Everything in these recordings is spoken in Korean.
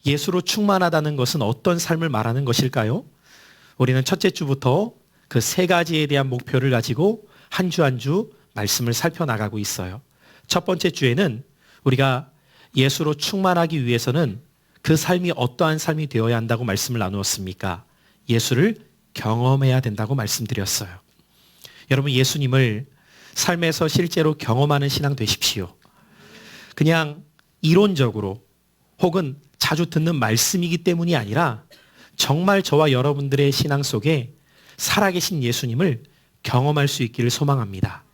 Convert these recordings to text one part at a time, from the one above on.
예수로 충만하다는 것은 어떤 삶을 말하는 것일까요? 우리는 첫째 주부터 그 세 가지에 대한 목표를 가지고 한 주 한 주 말씀을 살펴나가고 있어요. 첫 번째 주에는 우리가 예수로 충만하기 위해서는 그 삶이 어떠한 삶이 되어야 한다고 말씀을 나누었습니까? 예수를 경험해야 된다고 말씀드렸어요. 여러분, 예수님을 삶에서 실제로 경험하는 신앙 되십시오. 그냥 이론적으로 혹은 자주 듣는 말씀이기 때문이 아니라 정말 저와 여러분들의 신앙 속에 살아계신 예수님을 경험할 수 있기를 소망합니다.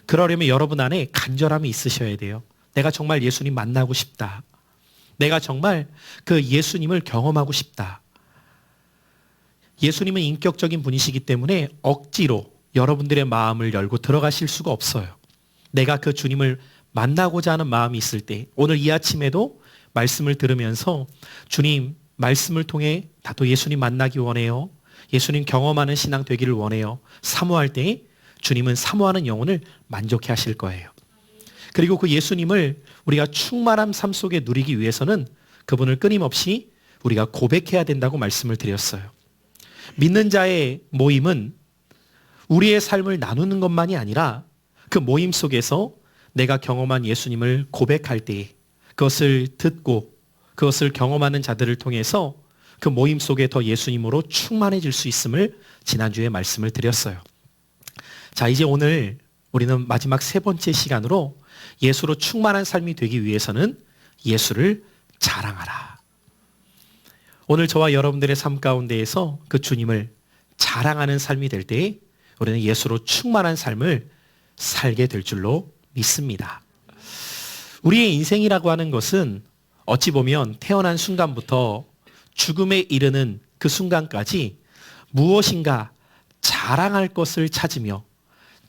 그러려면 여러분 안에 간절함이 있으셔야 돼요. 내가 정말 예수님 만나고 싶다. 내가 정말 그 예수님을 경험하고 싶다. 예수님은 인격적인 분이시기 때문에 억지로 여러분들의 마음을 열고 들어가실 수가 없어요. 내가 그 주님을 만나고자 하는 마음이 있을 때, 오늘 이 아침에도 말씀을 들으면서 주님, 말씀을 통해 나도 예수님 만나기 원해요. 예수님 경험하는 신앙 되기를 원해요. 사모할 때 주님은 사모하는 영혼을 만족해 하실 거예요. 그리고 그 예수님을 우리가 충만한 삶 속에 누리기 위해서는 그분을 끊임없이 우리가 고백해야 된다고 말씀을 드렸어요. 믿는 자의 모임은 우리의 삶을 나누는 것만이 아니라 그 모임 속에서 내가 경험한 예수님을 고백할 때 그것을 듣고 그것을 경험하는 자들을 통해서 그 모임 속에 더 예수님으로 충만해질 수 있음을 지난주에 말씀을 드렸어요. 자, 이제 오늘 우리는 마지막 세 번째 시간으로 예수로 충만한 삶이 되기 위해서는 예수를 자랑하라. 오늘 저와 여러분들의 삶 가운데에서 그 주님을 자랑하는 삶이 될 때 우리는 예수로 충만한 삶을 살게 될 줄로 믿습니다. 우리의 인생이라고 하는 것은 어찌 보면 태어난 순간부터 죽음에 이르는 그 순간까지 무엇인가 자랑할 것을 찾으며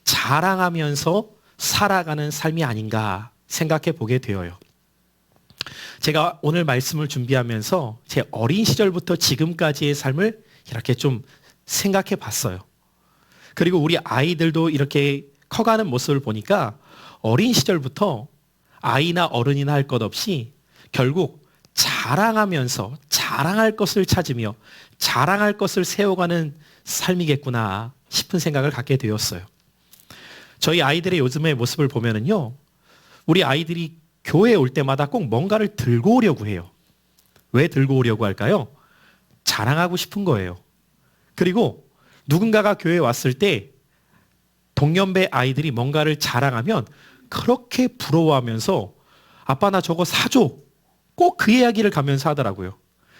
자랑하면서 살아가는 삶이 아닌가 생각해 보게 되어요. 제가 오늘 말씀을 준비하면서 제 어린 시절부터 지금까지의 삶을 이렇게 좀 생각해 봤어요. 그리고 우리 아이들도 이렇게 커가는 모습을 보니까 어린 시절부터 아이나 어른이나 할 것 없이 결국 자랑하면서 자랑할 것을 찾으며 자랑할 것을 세워가는 삶이겠구나 싶은 생각을 갖게 되었어요. 저희 아이들의 요즘의 모습을 보면은요, 우리 아이들이 교회에 올 때마다 꼭 뭔가를 들고 오려고 해요. 왜 들고 오려고 할까요? 자랑하고 싶은 거예요. 그리고 누군가가 교회에 왔을 때 동년배 아이들이 뭔가를 자랑하면 그렇게 부러워하면서 아빠 나 저거 사줘. 꼭 그 이야기를 가면서 하더라고요.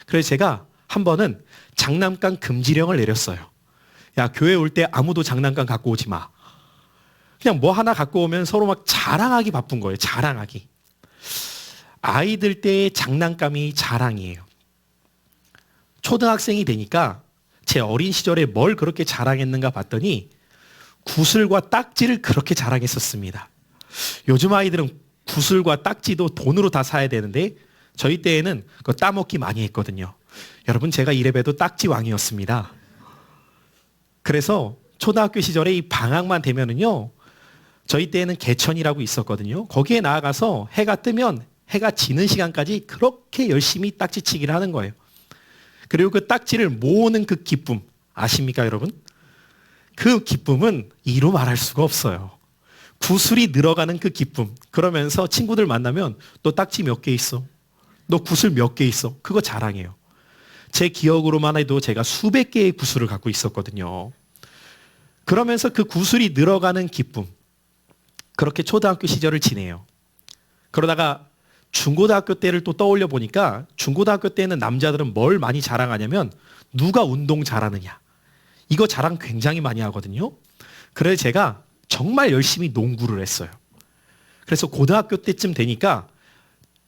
그래서 제가 한 번은 장난감 금지령을 내렸어요. 야, 교회 올 때 아무도 장난감 갖고 오지 마. 그냥 뭐 하나 갖고 오면 서로 막 자랑하기 바쁜 거예요. 자랑하기. 아이들 때의 장난감이 자랑이에요. 초등학생이 되니까 제 어린 시절에 뭘 그렇게 자랑했는가 봤더니 구슬과 딱지를 그렇게 자랑했었습니다. 요즘 아이들은 구슬과 딱지도 돈으로 다 사야 되는데 저희 때에는 그거 따먹기 많이 했거든요. 여러분, 제가 이래봬도 딱지 왕이었습니다. 그래서 초등학교 시절에 이 방학만 되면은요, 저희 때에는 개천이라고 있었거든요. 거기에 나아가서 해가 뜨면 해가 지는 시간까지 그렇게 열심히 딱지치기를 하는 거예요. 그리고 그 딱지를 모으는 그 기쁨 아십니까, 여러분? 그 기쁨은 이루 말할 수가 없어요. 구슬이 늘어가는 그 기쁨. 그러면서 친구들 만나면 너 딱지 몇 개 있어? 너 구슬 몇 개 있어? 그거 자랑해요. 제 기억으로만 해도 제가 수백 개의 구슬을 갖고 있었거든요. 그러면서 그 구슬이 늘어가는 기쁨. 그렇게 초등학교 시절을 지내요. 그러다가 중고등학교 때를 또 떠올려 보니까 중고등학교 때는 남자들은 뭘 많이 자랑하냐면 누가 운동 잘하느냐. 이거 자랑 굉장히 많이 하거든요. 그래서 제가 정말 열심히 농구를 했어요. 그래서 고등학교 때쯤 되니까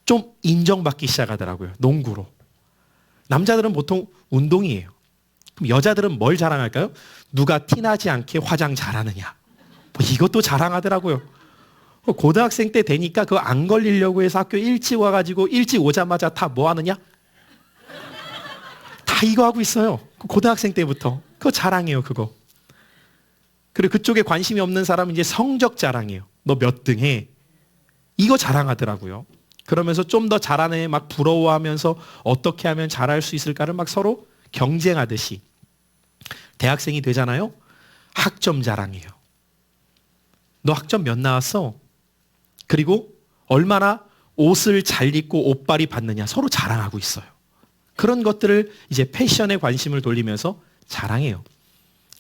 좀 인정받기 시작하더라고요. 농구로. 남자들은 보통 운동이에요. 그럼 여자들은 뭘 자랑할까요? 누가 티나지 않게 화장 잘하느냐. 뭐 이것도 자랑하더라고요. 고등학생 때 되니까 그거 안 걸리려고 해서 학교 일찍 와가지고 일찍 오자마자 다 뭐 하느냐? 다 이거 하고 있어요. 고등학생 때부터. 그거 자랑해요, 그거. 그리고 그쪽에 관심이 없는 사람은 이제 성적 자랑해요. 너 몇 등 해? 이거 자랑하더라고요. 그러면서 좀 더 잘하네 막 부러워하면서 어떻게 하면 잘할 수 있을까를 막 서로 경쟁하듯이 대학생이 되잖아요. 학점 자랑해요. 너 학점 몇 나왔어? 그리고 얼마나 옷을 잘 입고 옷빨이 받느냐 서로 자랑하고 있어요. 그런 것들을 이제 패션에 관심을 돌리면서 자랑해요.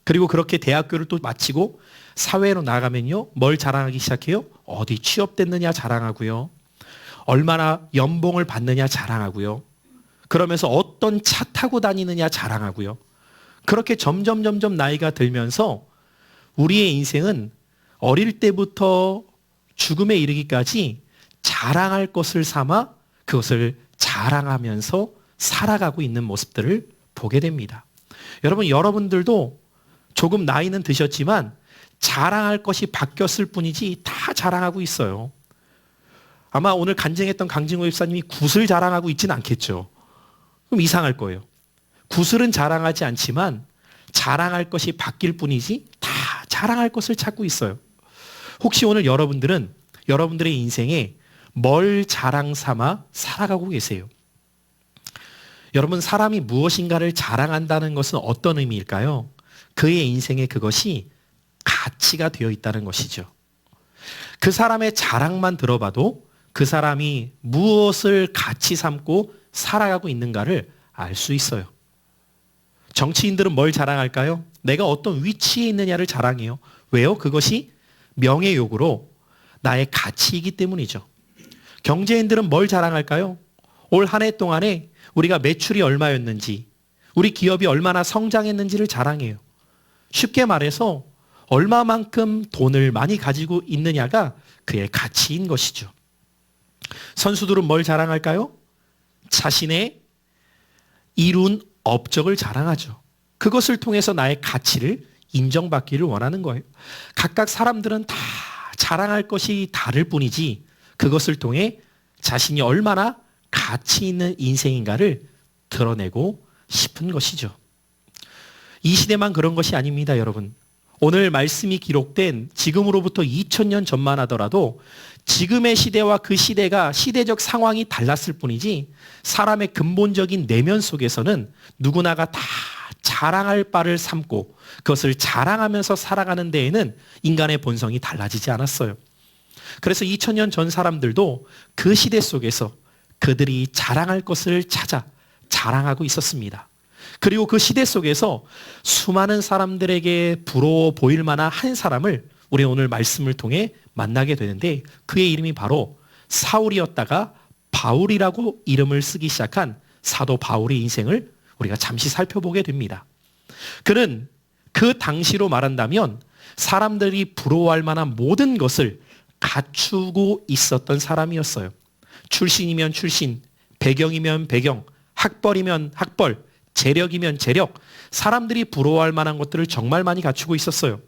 그리고 그렇게 대학교를 또 마치고 사회로 나가면요. 뭘 자랑하기 시작해요? 어디 취업됐느냐 자랑하고요. 얼마나 연봉을 받느냐 자랑하고요. 그러면서 어떤 차 타고 다니느냐 자랑하고요. 그렇게 점점 나이가 들면서 우리의 인생은 어릴 때부터 죽음에 이르기까지 자랑할 것을 삼아 그것을 자랑하면서 살아가고 있는 모습들을 보게 됩니다. 여러분들도 조금 나이는 드셨지만 자랑할 것이 바뀌었을 뿐이지 다 자랑하고 있어요. 아마 오늘 간증했던 강진호 집사님이 굿을 자랑하고 있지는 않겠죠. 그럼 이상할 거예요. 굿을은 자랑하지 않지만 자랑할 것이 바뀔 뿐이지 다 자랑할 것을 찾고 있어요. 혹시 오늘 여러분들은 여러분들의 인생에 뭘 자랑 삼아 살아가고 계세요? 여러분, 사람이 무엇인가를 자랑한다는 것은 어떤 의미일까요? 그의 인생에 그것이 가치가 되어 있다는 것이죠. 그 사람의 자랑만 들어봐도 그 사람이 무엇을 가치 삼고 살아가고 있는가를 알 수 있어요. 정치인들은 뭘 자랑할까요? 내가 어떤 위치에 있느냐를 자랑해요. 왜요? 그것이 명예욕으로 나의 가치이기 때문이죠. 경제인들은 뭘 자랑할까요? 올 한 해 동안에 우리가 매출이 얼마였는지, 우리 기업이 얼마나 성장했는지를 자랑해요. 쉽게 말해서 얼마만큼 돈을 많이 가지고 있느냐가 그의 가치인 것이죠. 선수들은 뭘 자랑할까요? 자신의 이룬 업적을 자랑하죠. 그것을 통해서 나의 가치를 인정받기를 원하는 거예요. 각각 사람들은 다 자랑할 것이 다를 뿐이지 그것을 통해 자신이 얼마나 가치 있는 인생인가를 드러내고 싶은 것이죠. 이 시대만 그런 것이 아닙니다, 여러분. 오늘 말씀이 기록된 지금으로부터 2000년 전만 하더라도 지금의 시대와 그 시대가 시대적 상황이 달랐을 뿐이지 사람의 근본적인 내면 속에서는 누구나가 다 자랑할 바를 삼고 그것을 자랑하면서 살아가는 데에는 인간의 본성이 달라지지 않았어요. 그래서 2000년 전 사람들도 그 시대 속에서 그들이 자랑할 것을 찾아 자랑하고 있었습니다. 그리고 그 시대 속에서 수많은 사람들에게 부러워 보일 만한 한 사람을 우리 오늘 말씀을 통해 만나게 되는데 그의 이름이 바로 사울이었다가 바울이라고 이름을 쓰기 시작한 사도 바울의 인생을 우리가 잠시 살펴보게 됩니다. 그는 그 당시로 말한다면 사람들이 부러워할 만한 모든 것을 갖추고 있었던 사람이었어요. 출신이면 출신, 배경이면 배경, 학벌이면 학벌, 재력이면 재력, 사람들이 부러워할 만한 것들을 정말 많이 갖추고 있었어요.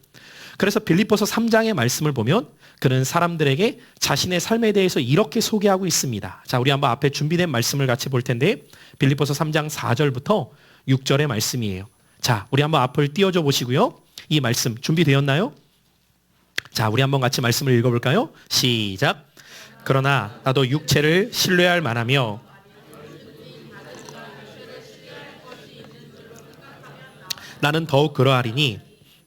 그래서 빌립보서 3장의 말씀을 보면 그는 사람들에게 자신의 삶에 대해서 이렇게 소개하고 있습니다. 자, 우리 한번 앞에 준비된 말씀을 같이 볼 텐데 빌립보서 3장 4절부터 6절의 말씀이에요. 자, 우리 한번 앞을 띄워줘 보시고요. 이 말씀 준비되었나요? 자, 우리 한번 같이 말씀을 읽어볼까요? 시작. 그러나 나도 육체를 신뢰할 만하며 나는 더욱 그러하리니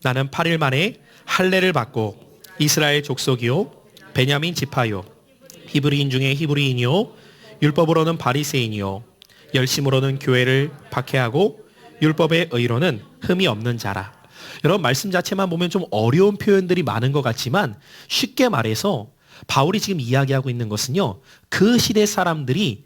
나는 8일 만에 할례를 받고 이스라엘 족속이요 베냐민 지파요 히브리인 중에 히브리인이요 율법으로는 바리새인이요 열심으로는 교회를 박해하고 율법의 의로는 흠이 없는 자라. 여러분, 말씀 자체만 보면 좀 어려운 표현들이 많은 것 같지만 쉽게 말해서 바울이 지금 이야기하고 있는 것은요, 그 시대 사람들이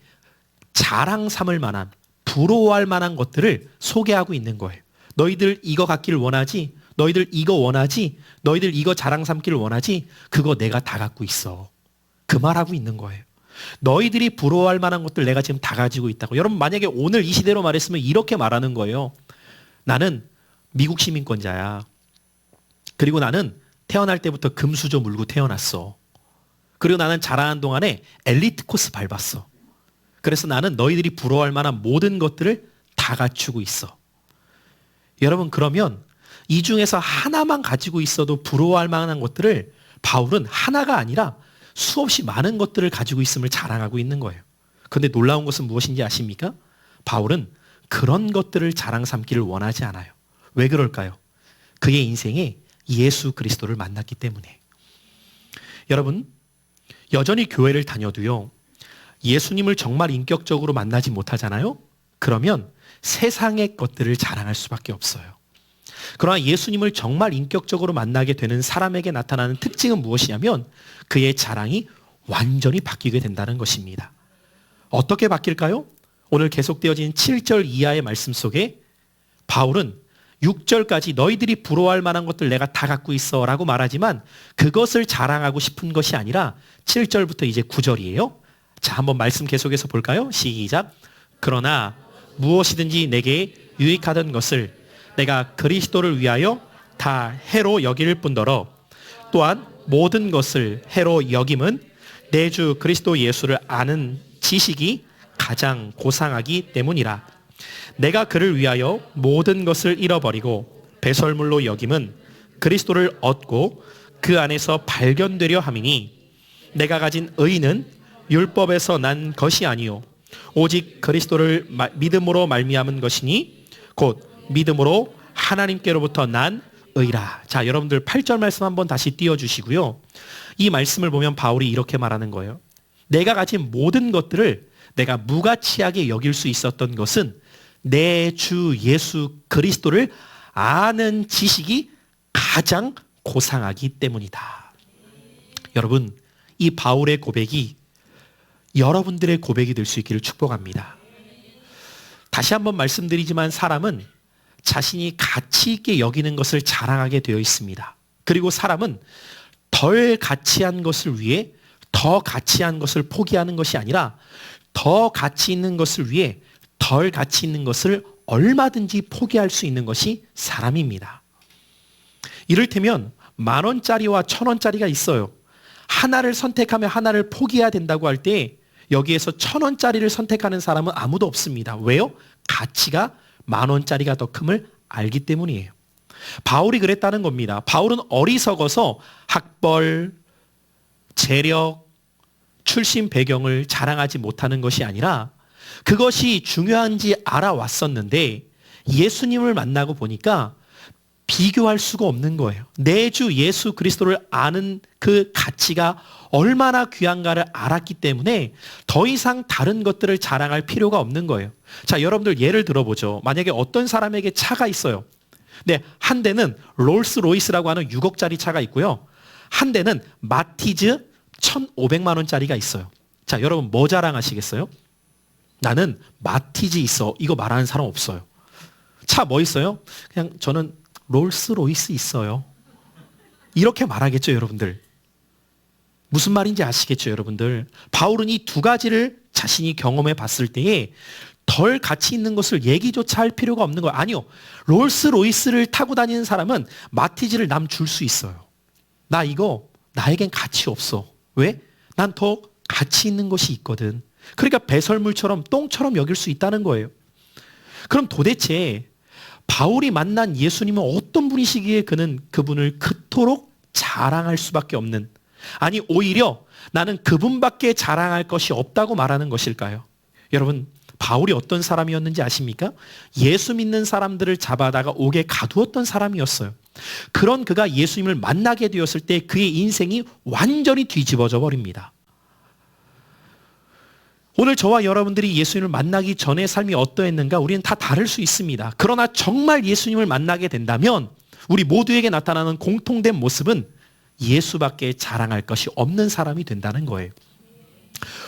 자랑 삼을 만한, 부러워할 만한 것들을 소개하고 있는 거예요. 너희들 이거 갖기를 원하지? 너희들 이거 원하지? 너희들 이거 자랑 삼기를 원하지? 그거 내가 다 갖고 있어. 그 말하고 있는 거예요. 너희들이 부러워할 만한 것들 내가 지금 다 가지고 있다고. 여러분, 만약에 오늘 이 시대로 말했으면 이렇게 말하는 거예요. 나는 미국 시민권자야. 그리고 나는 태어날 때부터 금수저 물고 태어났어. 그리고 나는 자라는 동안에 엘리트 코스 밟았어. 그래서 나는 너희들이 부러워할 만한 모든 것들을 다 갖추고 있어. 여러분, 그러면 이 중에서 하나만 가지고 있어도 부러워할 만한 것들을 바울은 하나가 아니라 수없이 많은 것들을 가지고 있음을 자랑하고 있는 거예요. 그런데 놀라운 것은 무엇인지 아십니까? 바울은 그런 것들을 자랑 삼기를 원하지 않아요. 왜 그럴까요? 그의 인생에 예수 그리스도를 만났기 때문에. 여러분, 여전히 교회를 다녀도요, 예수님을 정말 인격적으로 만나지 못하잖아요? 그러면 세상의 것들을 자랑할 수밖에 없어요. 그러나 예수님을 정말 인격적으로 만나게 되는 사람에게 나타나는 특징은 무엇이냐면 그의 자랑이 완전히 바뀌게 된다는 것입니다. 어떻게 바뀔까요? 오늘 계속되어진 7절 이하의 말씀 속에 바울은 6절까지 너희들이 부러워할 만한 것들 내가 다 갖고 있어 라고 말하지만 그것을 자랑하고 싶은 것이 아니라 7절부터 이제 9절이에요. 자, 한번 말씀 계속해서 볼까요? 시작. 그러나 무엇이든지 내게 유익하던 것을 내가 그리스도를 위하여 다 해로 여길 뿐더러 또한 모든 것을 해로 여김은 내 주 그리스도 예수를 아는 지식이 가장 고상하기 때문이라. 내가 그를 위하여 모든 것을 잃어버리고 배설물로 여김은 그리스도를 얻고 그 안에서 발견되려 함이니 내가 가진 의는 율법에서 난 것이 아니요 오직 그리스도를 믿음으로 말미암은 것이니 곧 믿음으로 하나님께로부터 난 의라. 자, 여러분들 8절 말씀 한번 다시 띄워주시고요. 이 말씀을 보면 바울이 이렇게 말하는 거예요. 내가 가진 모든 것들을 내가 무가치하게 여길 수 있었던 것은 내 주 예수 그리스도를 아는 지식이 가장 고상하기 때문이다. 여러분, 이 바울의 고백이 여러분들의 고백이 될 수 있기를 축복합니다. 다시 한번 말씀드리지만 사람은 자신이 가치 있게 여기는 것을 자랑하게 되어 있습니다. 그리고 사람은 덜 가치한 것을 위해 더 가치한 것을 포기하는 것이 아니라 더 가치 있는 것을 위해 덜 가치 있는 것을 얼마든지 포기할 수 있는 것이 사람입니다. 이를테면 10,000원짜리와 1,000원짜리가 있어요. 하나를 선택하면 하나를 포기해야 된다고 할 때 여기에서 1,000원짜리를 선택하는 사람은 아무도 없습니다. 왜요? 가치가 10,000원짜리가 더 큼을 알기 때문이에요. 바울이 그랬다는 겁니다. 바울은 어리석어서 학벌, 재력, 출신 배경을 자랑하지 못하는 것이 아니라 그것이 중요한지 알아왔었는데 예수님을 만나고 보니까 비교할 수가 없는 거예요. 내 주 예수 그리스도를 아는 그 가치가 얼마나 귀한가를 알았기 때문에 더 이상 다른 것들을 자랑할 필요가 없는 거예요. 자, 여러분들 예를 들어보죠. 만약에 어떤 사람에게 차가 있어요. 네, 한 대는 롤스로이스라고 하는 6억짜리 차가 있고요. 한 대는 마티즈 1,500만 원짜리가 있어요. 자, 여러분 뭐 자랑하시겠어요? 나는 마티즈 있어. 이거 말하는 사람 없어요. 차 뭐 있어요? 그냥 저는 롤스로이스 있어요. 이렇게 말하겠죠, 여러분들. 무슨 말인지 아시겠죠, 여러분들? 바울은 이 두 가지를 자신이 경험해 봤을 때에 덜 가치 있는 것을 얘기조차 할 필요가 없는 거예요. 아니요. 롤스로이스를 타고 다니는 사람은 마티즈를 남 줄 수 있어요. 나 이거 나에겐 가치 없어. 왜? 난 더 가치 있는 것이 있거든. 그러니까 배설물처럼 똥처럼 여길 수 있다는 거예요. 그럼 도대체 바울이 만난 예수님은 어떤 분이시기에 그는 그분을 그토록 자랑할 수밖에 없는, 아니 오히려 나는 그분밖에 자랑할 것이 없다고 말하는 것일까요? 여러분, 바울이 어떤 사람이었는지 아십니까? 예수 믿는 사람들을 잡아다가 옥에 가두었던 사람이었어요. 그런 그가 예수님을 만나게 되었을 때 그의 인생이 완전히 뒤집어져 버립니다. 오늘 저와 여러분들이 예수님을 만나기 전의 삶이 어떠했는가 우리는 다 다를 수 있습니다. 그러나 정말 예수님을 만나게 된다면 우리 모두에게 나타나는 공통된 모습은 예수밖에 자랑할 것이 없는 사람이 된다는 거예요.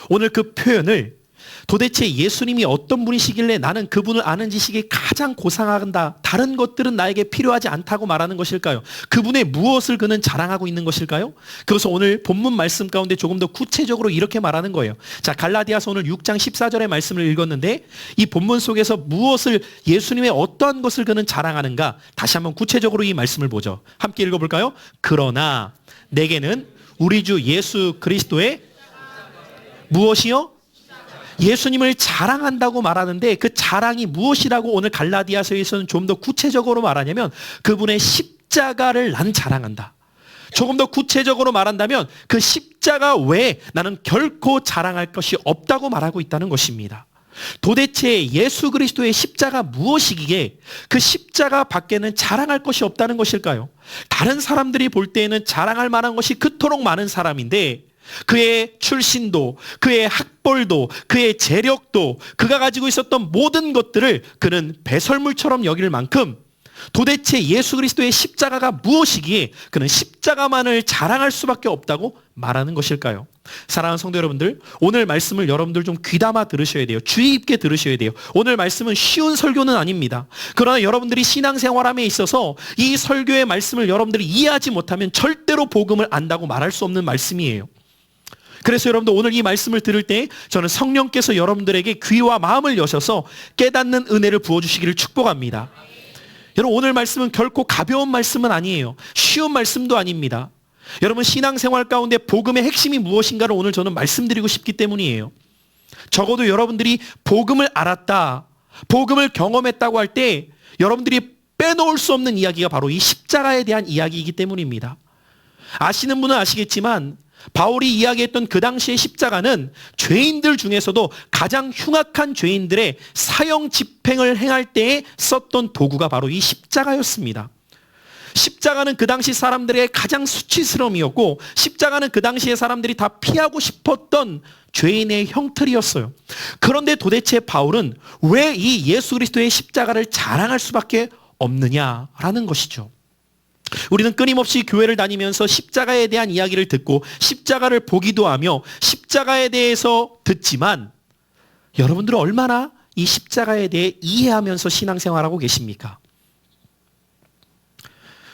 오늘 그 표현을 도대체 예수님이 어떤 분이시길래 나는 그분을 아는 지식이 가장 고상하다, 다른 것들은 나에게 필요하지 않다고 말하는 것일까요? 그분의 무엇을 그는 자랑하고 있는 것일까요? 그래서 오늘 본문 말씀 가운데 조금 더 구체적으로 이렇게 말하는 거예요. 자, 갈라디아서 오늘 6장 14절의 말씀을 읽었는데 이 본문 속에서 무엇을, 예수님의 어떤 것을 그는 자랑하는가, 다시 한번 구체적으로 이 말씀을 보죠. 함께 읽어볼까요? 그러나 내게는 우리 주 예수 그리스도의 무엇이요? 예수님을 자랑한다고 말하는데 그 자랑이 무엇이라고 오늘 갈라디아서에서는 좀 더 구체적으로 말하냐면 그분의 십자가를 난 자랑한다. 조금 더 구체적으로 말한다면 그 십자가 외에 나는 결코 자랑할 것이 없다고 말하고 있다는 것입니다. 도대체 예수 그리스도의 십자가 무엇이기에 그 십자가 밖에는 자랑할 것이 없다는 것일까요? 다른 사람들이 볼 때에는 자랑할 만한 것이 그토록 많은 사람인데 그의 출신도, 그의 학벌도, 그의 재력도, 그가 가지고 있었던 모든 것들을 그는 배설물처럼 여길 만큼 도대체 예수 그리스도의 십자가가 무엇이기에 그는 십자가만을 자랑할 수밖에 없다고 말하는 것일까요? 사랑하는 성도 여러분들, 오늘 말씀을 여러분들 좀 귀담아 들으셔야 돼요. 주의 깊게 들으셔야 돼요. 오늘 말씀은 쉬운 설교는 아닙니다. 그러나 여러분들이 신앙생활함에 있어서 이 설교의 말씀을 여러분들이 이해하지 못하면 절대로 복음을 안다고 말할 수 없는 말씀이에요. 그래서 여러분들 오늘 이 말씀을 들을 때 저는 성령께서 여러분들에게 귀와 마음을 여셔서 깨닫는 은혜를 부어주시기를 축복합니다. 여러분, 오늘 말씀은 결코 가벼운 말씀은 아니에요. 쉬운 말씀도 아닙니다. 여러분, 신앙생활 가운데 복음의 핵심이 무엇인가를 오늘 저는 말씀드리고 싶기 때문이에요. 적어도 여러분들이 복음을 알았다, 복음을 경험했다고 할 때 여러분들이 빼놓을 수 없는 이야기가 바로 이 십자가에 대한 이야기이기 때문입니다. 아시는 분은 아시겠지만 바울이 이야기했던 그 당시의 십자가는 죄인들 중에서도 가장 흉악한 죄인들의 사형 집행을 행할 때에 썼던 도구가 바로 이 십자가였습니다. 십자가는 그 당시 사람들의 가장 수치스러움이었고 십자가는 그 당시의 사람들이 다 피하고 싶었던 죄인의 형틀이었어요. 그런데 도대체 바울은 왜 이 예수 그리스도의 십자가를 자랑할 수밖에 없느냐라는 것이죠. 우리는 끊임없이 교회를 다니면서 십자가에 대한 이야기를 듣고 십자가를 보기도 하며 십자가에 대해서 듣지만 여러분들은 얼마나 이 십자가에 대해 이해하면서 신앙생활하고 계십니까?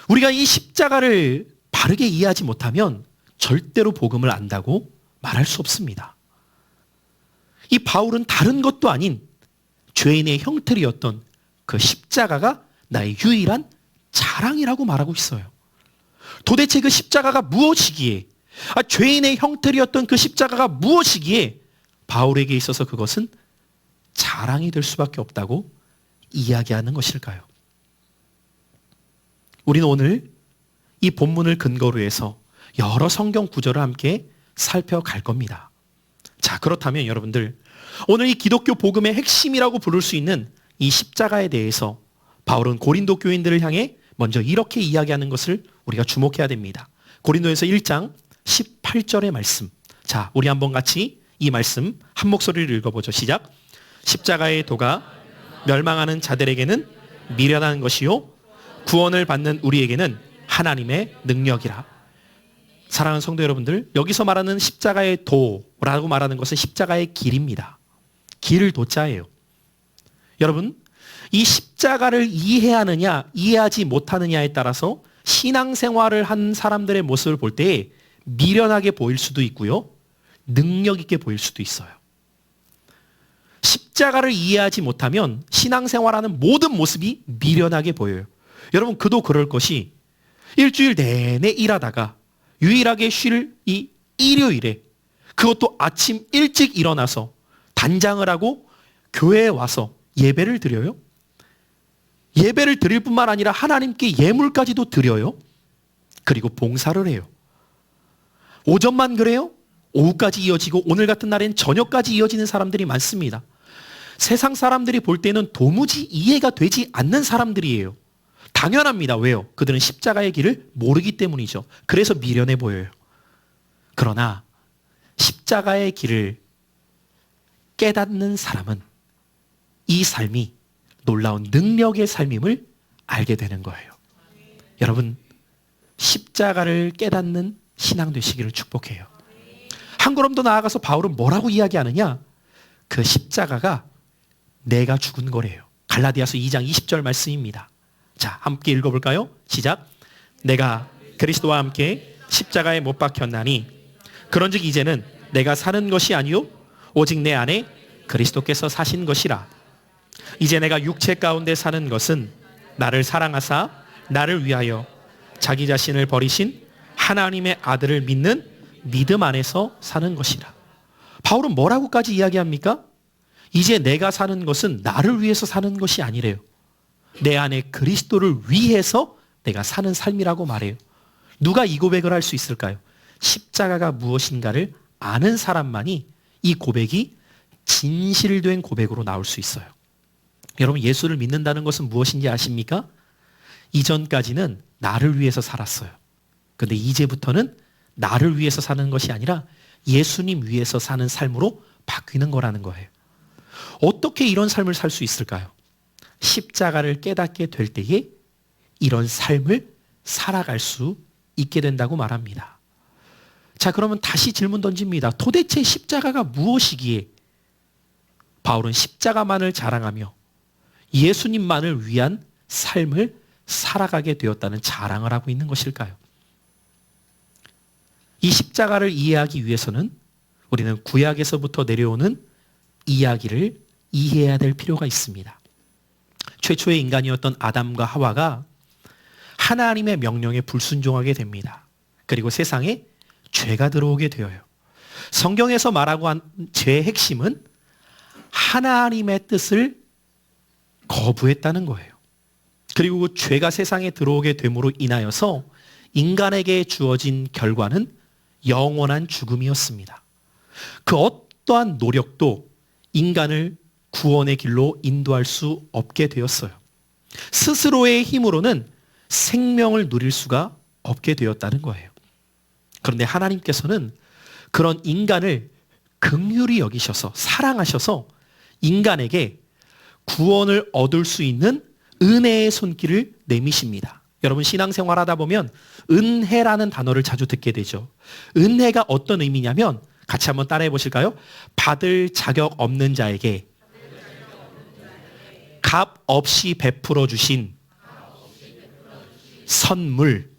우리가 이 십자가를 바르게 이해하지 못하면 절대로 복음을 안다고 말할 수 없습니다. 이 바울은 다른 것도 아닌 죄인의 형틀이었던 그 십자가가 나의 유일한 자랑이라고 말하고 있어요. 도대체 그 십자가가 무엇이기에, 죄인의 형틀이었던 그 십자가가 무엇이기에 바울에게 있어서 그것은 자랑이 될 수밖에 없다고 이야기하는 것일까요? 우리는 오늘 이 본문을 근거로 해서 여러 성경 구절을 함께 살펴갈 겁니다. 자, 그렇다면 여러분들, 오늘 이 기독교 복음의 핵심이라고 부를 수 있는 이 십자가에 대해서 바울은 고린도 교인들을 향해 먼저 이렇게 이야기하는 것을 우리가 주목해야 됩니다. 고린도에서 1장 18절의 말씀. 자, 우리 한번 같이 이 말씀 한 목소리를 읽어보죠. 시작. 십자가의 도가 멸망하는 자들에게는 미련한 것이요 구원을 받는 우리에게는 하나님의 능력이라. 사랑하는 성도 여러분들, 여기서 말하는 십자가의 도라고 말하는 것은 십자가의 길입니다. 길 도자예요. 여러분, 이 십자가를 이해하느냐 이해하지 못하느냐에 따라서 신앙생활을 한 사람들의 모습을 볼 때 미련하게 보일 수도 있고요, 능력 있게 보일 수도 있어요. 십자가를 이해하지 못하면 신앙생활하는 모든 모습이 미련하게 보여요. 여러분, 그도 그럴 것이 일주일 내내 일하다가 유일하게 쉴 이 일요일에, 그것도 아침 일찍 일어나서 단장을 하고 교회에 와서 예배를 드려요. 예배를 드릴 뿐만 아니라 하나님께 예물까지도 드려요. 그리고 봉사를 해요. 오전만 그래요? 오후까지 이어지고 오늘 같은 날엔 저녁까지 이어지는 사람들이 많습니다. 세상 사람들이 볼 때는 도무지 이해가 되지 않는 사람들이에요. 당연합니다. 왜요? 그들은 십자가의 길을 모르기 때문이죠. 그래서 미련해 보여요. 그러나 십자가의 길을 깨닫는 사람은 이 삶이 놀라운 능력의 삶임을 알게 되는 거예요. 여러분, 십자가를 깨닫는 신앙 되시기를 축복해요. 한 걸음 더 나아가서 바울은 뭐라고 이야기하느냐? 그 십자가가 내가 죽은 거래요. 갈라디아서 2장 20절 말씀입니다. 자, 함께 읽어볼까요? 시작. 내가 그리스도와 함께 십자가에 못 박혔나니 그런즉 이제는 내가 사는 것이 아니요 오직 내 안에 그리스도께서 사신 것이라. 이제 내가 육체 가운데 사는 것은 나를 사랑하사 나를 위하여 자기 자신을 버리신 하나님의 아들을 믿는 믿음 안에서 사는 것이라. 바울은 뭐라고까지 이야기합니까? 이제 내가 사는 것은 나를 위해서 사는 것이 아니래요. 내 안에 그리스도를 위해서 내가 사는 삶이라고 말해요. 누가 이 고백을 할 수 있을까요? 십자가가 무엇인가를 아는 사람만이 이 고백이 진실된 고백으로 나올 수 있어요. 여러분, 예수를 믿는다는 것은 무엇인지 아십니까? 이전까지는 나를 위해서 살았어요. 근데 이제부터는 나를 위해서 사는 것이 아니라 예수님 위해서 사는 삶으로 바뀌는 거라는 거예요. 어떻게 이런 삶을 살 수 있을까요? 십자가를 깨닫게 될 때에 이런 삶을 살아갈 수 있게 된다고 말합니다. 자, 그러면 다시 질문 던집니다. 도대체 십자가가 무엇이기에 바울은 십자가만을 자랑하며 예수님만을 위한 삶을 살아가게 되었다는 자랑을 하고 있는 것일까요? 이 십자가를 이해하기 위해서는 우리는 구약에서부터 내려오는 이야기를 이해해야 될 필요가 있습니다. 최초의 인간이었던 아담과 하와가 하나님의 명령에 불순종하게 됩니다. 그리고 세상에 죄가 들어오게 되어요. 성경에서 말하고 한 죄의 핵심은 하나님의 뜻을 거부했다는 거예요. 그리고 그 죄가 세상에 들어오게 됨으로 인하여서 인간에게 주어진 결과는 영원한 죽음이었습니다. 그 어떠한 노력도 인간을 구원의 길로 인도할 수 없게 되었어요. 스스로의 힘으로는 생명을 누릴 수가 없게 되었다는 거예요. 그런데 하나님께서는 그런 인간을 긍휼히 여기셔서 사랑하셔서 인간에게 구원을 얻을 수 있는 은혜의 손길을 내미십니다. 여러분, 신앙생활 하다 보면 은혜라는 단어를 자주 듣게 되죠. 은혜가 어떤 의미냐면 같이 한번 따라해 보실까요? 받을 자격 없는 자에게 값 없이 베풀어 주신 선물.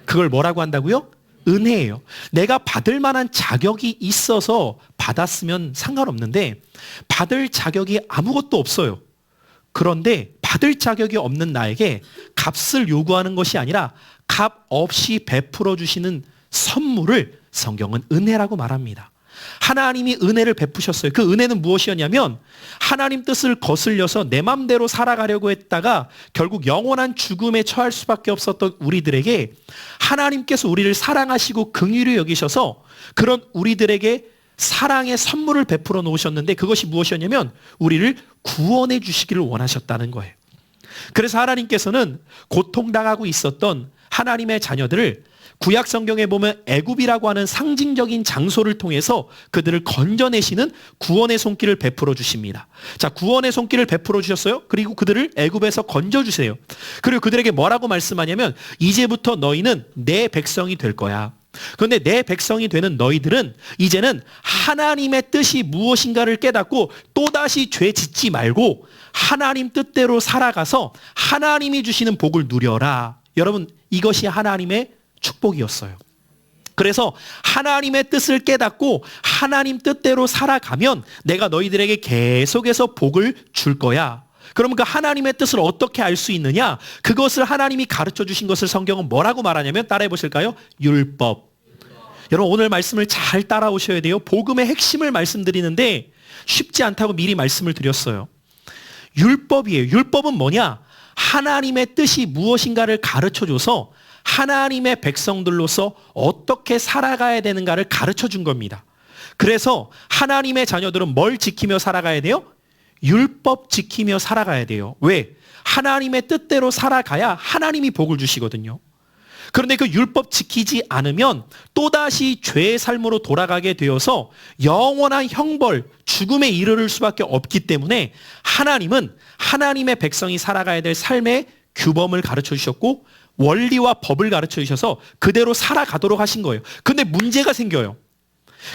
그걸 뭐라고 한다고요? 은혜예요. 내가 받을 만한 자격이 있어서 받았으면 상관없는데 받을 자격이 아무것도 없어요. 그런데 받을 자격이 없는 나에게 값을 요구하는 것이 아니라 값 없이 베풀어 주시는 선물을 성경은 은혜라고 말합니다. 하나님이 은혜를 베푸셨어요. 그 은혜는 무엇이었냐면 하나님 뜻을 거슬려서 내 맘대로 살아가려고 했다가 결국 영원한 죽음에 처할 수밖에 없었던 우리들에게 하나님께서 우리를 사랑하시고 긍휼히 여기셔서 그런 우리들에게 사랑의 선물을 베풀어 놓으셨는데 그것이 무엇이었냐면 우리를 구원해 주시기를 원하셨다는 거예요. 그래서 하나님께서는 고통당하고 있었던 하나님의 자녀들을 구약 성경에 보면 애굽이라고 하는 상징적인 장소를 통해서 그들을 건져내시는 구원의 손길을 베풀어 주십니다. 자, 구원의 손길을 베풀어 주셨어요. 그리고 그들을 애굽에서 건져 주세요. 그리고 그들에게 뭐라고 말씀하냐면 이제부터 너희는 내 백성이 될 거야. 그런데 내 백성이 되는 너희들은 이제는 하나님의 뜻이 무엇인가를 깨닫고 또다시 죄 짓지 말고 하나님 뜻대로 살아가서 하나님이 주시는 복을 누려라. 여러분, 이것이 하나님의 축복이었어요. 그래서 하나님의 뜻을 깨닫고 하나님 뜻대로 살아가면 내가 너희들에게 계속해서 복을 줄 거야. 그러면 그 하나님의 뜻을 어떻게 알 수 있느냐? 그것을 하나님이 가르쳐 주신 것을 성경은 뭐라고 말하냐면 따라해 보실까요? 율법. 여러분, 오늘 말씀을 잘 따라오셔야 돼요. 복음의 핵심을 말씀드리는데 쉽지 않다고 미리 말씀을 드렸어요. 율법이에요. 율법은 뭐냐? 하나님의 뜻이 무엇인가를 가르쳐 줘서 하나님의 백성들로서 어떻게 살아가야 되는가를 가르쳐 준 겁니다. 그래서 하나님의 자녀들은 뭘 지키며 살아가야 돼요? 율법 지키며 살아가야 돼요. 왜? 하나님의 뜻대로 살아가야 하나님이 복을 주시거든요. 그런데 그 율법 지키지 않으면 또다시 죄의 삶으로 돌아가게 되어서 영원한 형벌, 죽음에 이르를 수밖에 없기 때문에 하나님은 하나님의 백성이 살아가야 될 삶의 규범을 가르쳐 주셨고 원리와 법을 가르쳐 주셔서 그대로 살아가도록 하신 거예요. 근데 문제가 생겨요.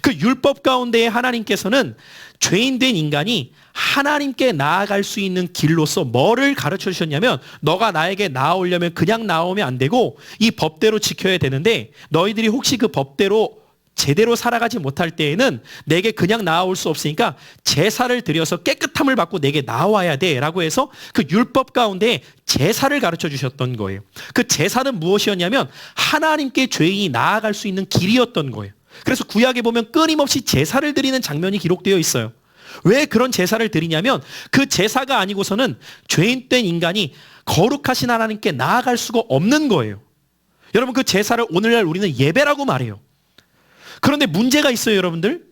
그 율법 가운데에 하나님께서는 죄인된 인간이 하나님께 나아갈 수 있는 길로서 뭐를 가르쳐 주셨냐면 너가 나에게 나아오려면 그냥 나오면 안 되고 이 법대로 지켜야 되는데 너희들이 혹시 그 법대로 제대로 살아가지 못할 때에는 내게 그냥 나아올 수 없으니까 제사를 드려서 깨끗함을 받고 내게 나와야 돼 라고 해서 그 율법 가운데 제사를 가르쳐 주셨던 거예요. 그 제사는 무엇이었냐면 하나님께 죄인이 나아갈 수 있는 길이었던 거예요. 그래서 구약에 보면 끊임없이 제사를 드리는 장면이 기록되어 있어요. 왜 그런 제사를 드리냐면 그 제사가 아니고서는 죄인된 인간이 거룩하신 하나님께 나아갈 수가 없는 거예요. 여러분 그 제사를 오늘날 우리는 예배라고 말해요. 그런데 문제가 있어요, 여러분들.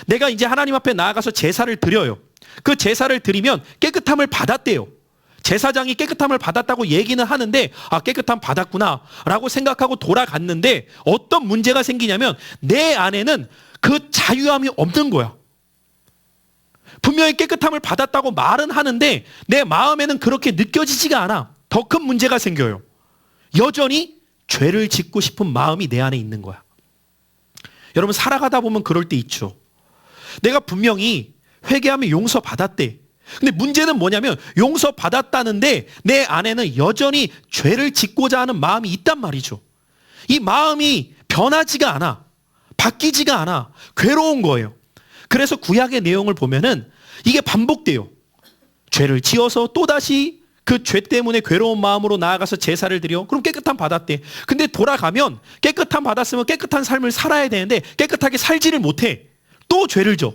내가 이제 하나님 앞에 나아가서 제사를 드려요. 그 제사를 드리면 깨끗함을 받았대요. 제사장이 깨끗함을 받았다고 얘기는 하는데 깨끗함 받았구나 라고 생각하고 돌아갔는데 어떤 문제가 생기냐면 내 안에는 그 자유함이 없는 거야. 분명히 깨끗함을 받았다고 말은 하는데 내 마음에는 그렇게 느껴지지가 않아. 더 큰 문제가 생겨요. 여전히 죄를 짓고 싶은 마음이 내 안에 있는 거야. 여러분 살아가다 보면 그럴 때 있죠. 내가 분명히 회개하면 용서받았대. 근데 문제는 뭐냐면 용서받았다는데 내 안에는 여전히 죄를 짓고자 하는 마음이 있단 말이죠. 이 마음이 변하지가 않아. 바뀌지가 않아. 괴로운 거예요. 그래서 구약의 내용을 보면은 이게 반복돼요. 죄를 지어서 또다시 그 죄 때문에 괴로운 마음으로 나아가서 제사를 드려. 그럼 깨끗함 받았대. 근데 돌아가면 깨끗함 받았으면 깨끗한 삶을 살아야 되는데 깨끗하게 살지를 못해. 또 죄를 져.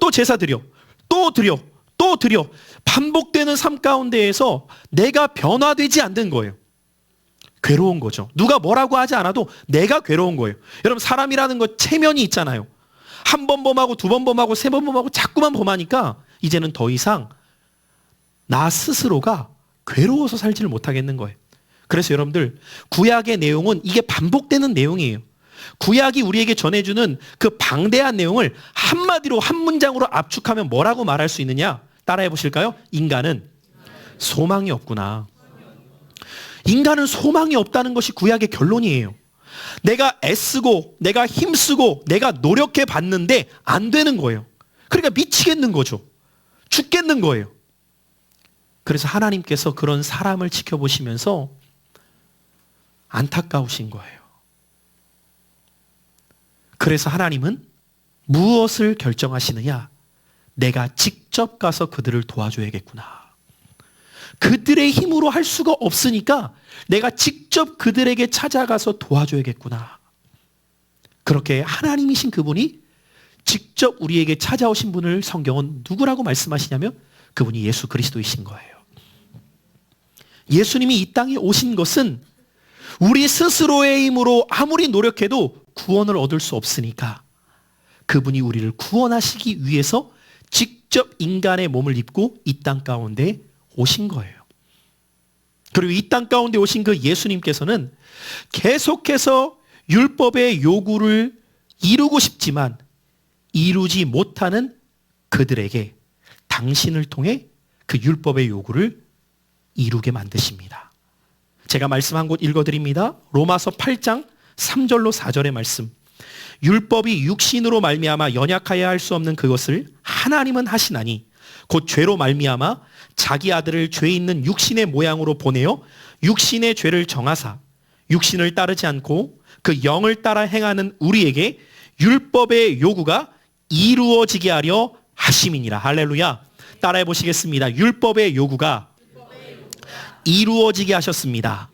또 제사 드려. 또 드려. 또 드려. 반복되는 삶 가운데에서 내가 변화되지 않는 거예요. 괴로운 거죠. 누가 뭐라고 하지 않아도 내가 괴로운 거예요. 여러분 사람이라는 거 체면이 있잖아요. 한 번 범하고 두 번 범하고 세 번 범하고 자꾸만 범하니까 이제는 더 이상 나 스스로가 괴로워서 살지를 못하겠는 거예요. 그래서 여러분들 구약의 내용은 이게 반복되는 내용이에요. 구약이 우리에게 전해주는 그 방대한 내용을 한마디로 한 문장으로 압축하면 뭐라고 말할 수 있느냐? 따라해 보실까요? 인간은 소망이 없구나. 인간은 소망이 없다는 것이 구약의 결론이에요. 내가 애쓰고 내가 힘쓰고 내가 노력해 봤는데 안 되는 거예요. 그러니까 미치겠는 거죠. 죽겠는 거예요. 그래서 하나님께서 그런 사람을 지켜보시면서 안타까우신 거예요. 그래서 하나님은 무엇을 결정하시느냐? 내가 직접 가서 그들을 도와줘야겠구나. 그들의 힘으로 할 수가 없으니까 내가 직접 그들에게 찾아가서 도와줘야겠구나. 그렇게 하나님이신 그분이 직접 우리에게 찾아오신 분을 성경은 누구라고 말씀하시냐면 그분이 예수 그리스도이신 거예요. 예수님이 이 땅에 오신 것은 우리 스스로의 힘으로 아무리 노력해도 구원을 얻을 수 없으니까 그분이 우리를 구원하시기 위해서 직접 인간의 몸을 입고 이 땅 가운데 오신 거예요. 그리고 이 땅 가운데 오신 그 예수님께서는 계속해서 율법의 요구를 이루고 싶지만 이루지 못하는 그들에게 당신을 통해 그 율법의 요구를 이루게 만드십니다. 제가 말씀 한 곳 읽어드립니다. 로마서 8장 3절로 4절의 말씀. 율법이 육신으로 말미암아 연약하여 할 수 없는 그것을 하나님은 하시나니 곧 죄로 말미암아 자기 아들을 죄 있는 육신의 모양으로 보내어 육신의 죄를 정하사 육신을 따르지 않고 그 영을 따라 행하는 우리에게 율법의 요구가 이루어지게 하려 하심이니라. 할렐루야. 따라해 보시겠습니다. 율법의 요구가 이루어지게 하셨습니다.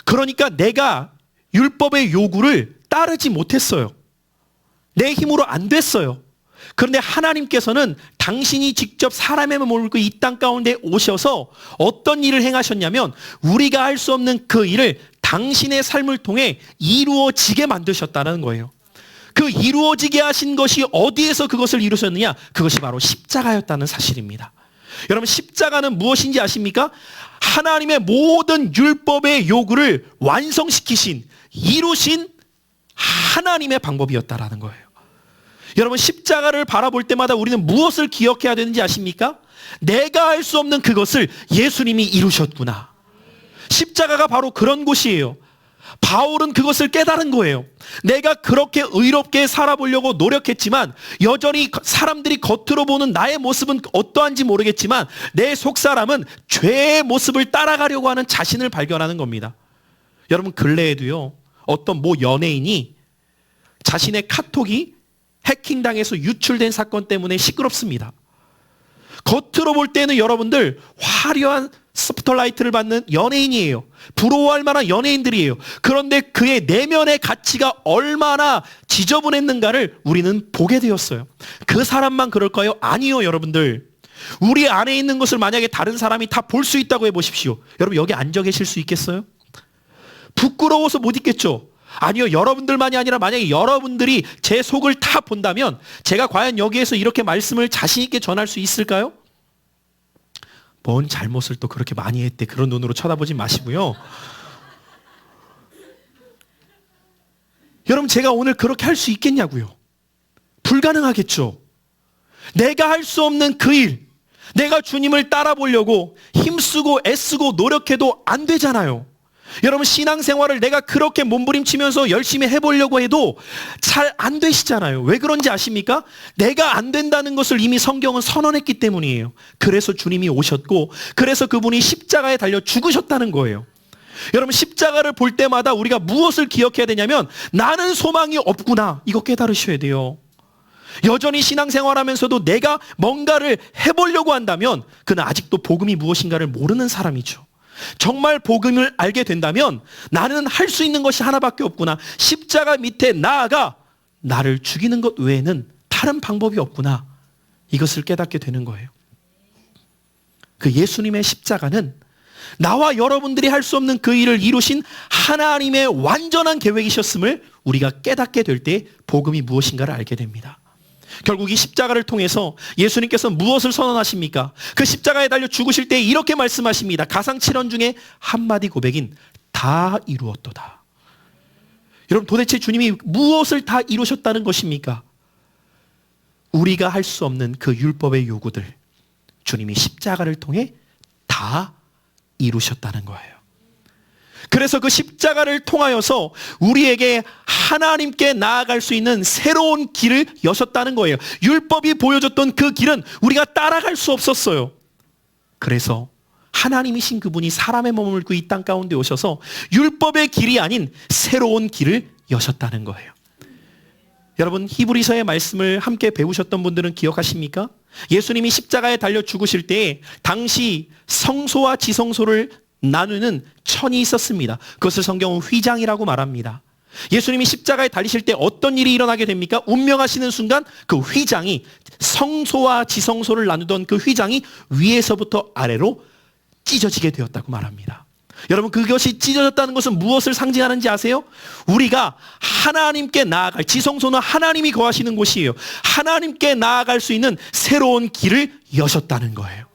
그러니까 내가 율법의 요구를 따르지 못했어요. 내 힘으로 안 됐어요. 그런데 하나님께서는 당신이 직접 사람의 몸을 입고 이 땅 가운데 오셔서 어떤 일을 행하셨냐면 우리가 할 수 없는 그 일을 당신의 삶을 통해 이루어지게 만드셨다는 거예요. 그 이루어지게 하신 것이 어디에서 그것을 이루셨느냐? 그것이 바로 십자가였다는 사실입니다. 여러분 십자가는 무엇인지 아십니까? 하나님의 모든 율법의 요구를 완성시키신 이루신 하나님의 방법이었다라는 거예요. 여러분 십자가를 바라볼 때마다 우리는 무엇을 기억해야 되는지 아십니까? 내가 할 수 없는 그것을 예수님이 이루셨구나. 십자가가 바로 그런 곳이에요. 바울은 그것을 깨달은 거예요. 내가 그렇게 의롭게 살아보려고 노력했지만 여전히 사람들이 겉으로 보는 나의 모습은 어떠한지 모르겠지만 내 속사람은 죄의 모습을 따라가려고 하는 자신을 발견하는 겁니다. 여러분 근래에도요. 어떤 모 연예인이 자신의 카톡이 해킹당해서 유출된 사건 때문에 시끄럽습니다. 겉으로 볼 때는 여러분들 화려한 스포트라이트를 받는 연예인이에요. 부러워할 만한 연예인들이에요. 그런데 그의 내면의 가치가 얼마나 지저분했는가를 우리는 보게 되었어요. 그 사람만 그럴까요? 아니요, 여러분들. 우리 안에 있는 것을 만약에 다른 사람이 다 볼 수 있다고 해보십시오. 여러분 여기 앉아 계실 수 있겠어요? 부끄러워서 못 있겠죠. 아니요, 여러분들만이 아니라 만약에 여러분들이 제 속을 다 본다면 제가 과연 여기에서 이렇게 말씀을 자신 있게 전할 수 있을까요? 뭔 잘못을 또 그렇게 많이 했대, 그런 눈으로 쳐다보지 마시고요. 여러분, 제가 오늘 그렇게 할 수 있겠냐고요? 불가능하겠죠. 내가 할 수 없는 그 일, 내가 주님을 따라 보려고 힘쓰고 애쓰고 노력해도 안 되잖아요. 여러분, 신앙생활을 내가 그렇게 몸부림치면서 열심히 해보려고 해도 잘 안 되시잖아요. 왜 그런지 아십니까? 내가 안 된다는 것을 이미 성경은 선언했기 때문이에요. 그래서 주님이 오셨고, 그래서 그분이 십자가에 달려 죽으셨다는 거예요. 여러분, 십자가를 볼 때마다 우리가 무엇을 기억해야 되냐면, 나는 소망이 없구나, 이거 깨달으셔야 돼요. 여전히 신앙생활하면서도 내가 뭔가를 해보려고 한다면 그는 아직도 복음이 무엇인가를 모르는 사람이죠. 정말 복음을 알게 된다면 나는 할 수 있는 것이 하나밖에 없구나, 십자가 밑에 나아가 나를 죽이는 것 외에는 다른 방법이 없구나, 이것을 깨닫게 되는 거예요. 그 예수님의 십자가는 나와 여러분들이 할 수 없는 그 일을 이루신 하나님의 완전한 계획이셨음을 우리가 깨닫게 될 때 복음이 무엇인가를 알게 됩니다. 결국 이 십자가를 통해서 예수님께서 무엇을 선언하십니까? 그 십자가에 달려 죽으실 때 이렇게 말씀하십니다. 가상 7원 중에 한마디 고백인 다 이루었도다. 여러분, 도대체 주님이 무엇을 다 이루셨다는 것입니까? 우리가 할 수 없는 그 율법의 요구들, 주님이 십자가를 통해 다 이루셨다는 거예요. 그래서 그 십자가를 통하여서 우리에게 하나님께 나아갈 수 있는 새로운 길을 여셨다는 거예요. 율법이 보여줬던 그 길은 우리가 따라갈 수 없었어요. 그래서 하나님이신 그분이 사람의 몸을 입고 이 땅 가운데 오셔서 율법의 길이 아닌 새로운 길을 여셨다는 거예요. 여러분, 히브리서의 말씀을 함께 배우셨던 분들은 기억하십니까? 예수님이 십자가에 달려 죽으실 때 당시 성소와 지성소를 나누는 천이 있었습니다. 그것을 성경은 휘장이라고 말합니다. 예수님이 십자가에 달리실 때 어떤 일이 일어나게 됩니까? 운명하시는 순간 그 휘장이, 성소와 지성소를 나누던 그 휘장이 위에서부터 아래로 찢어지게 되었다고 말합니다. 여러분, 그것이 찢어졌다는 것은 무엇을 상징하는지 아세요? 우리가 하나님께 나아갈, 지성소는 하나님이 거하시는 곳이에요. 하나님께 나아갈 수 있는 새로운 길을 여셨다는 거예요.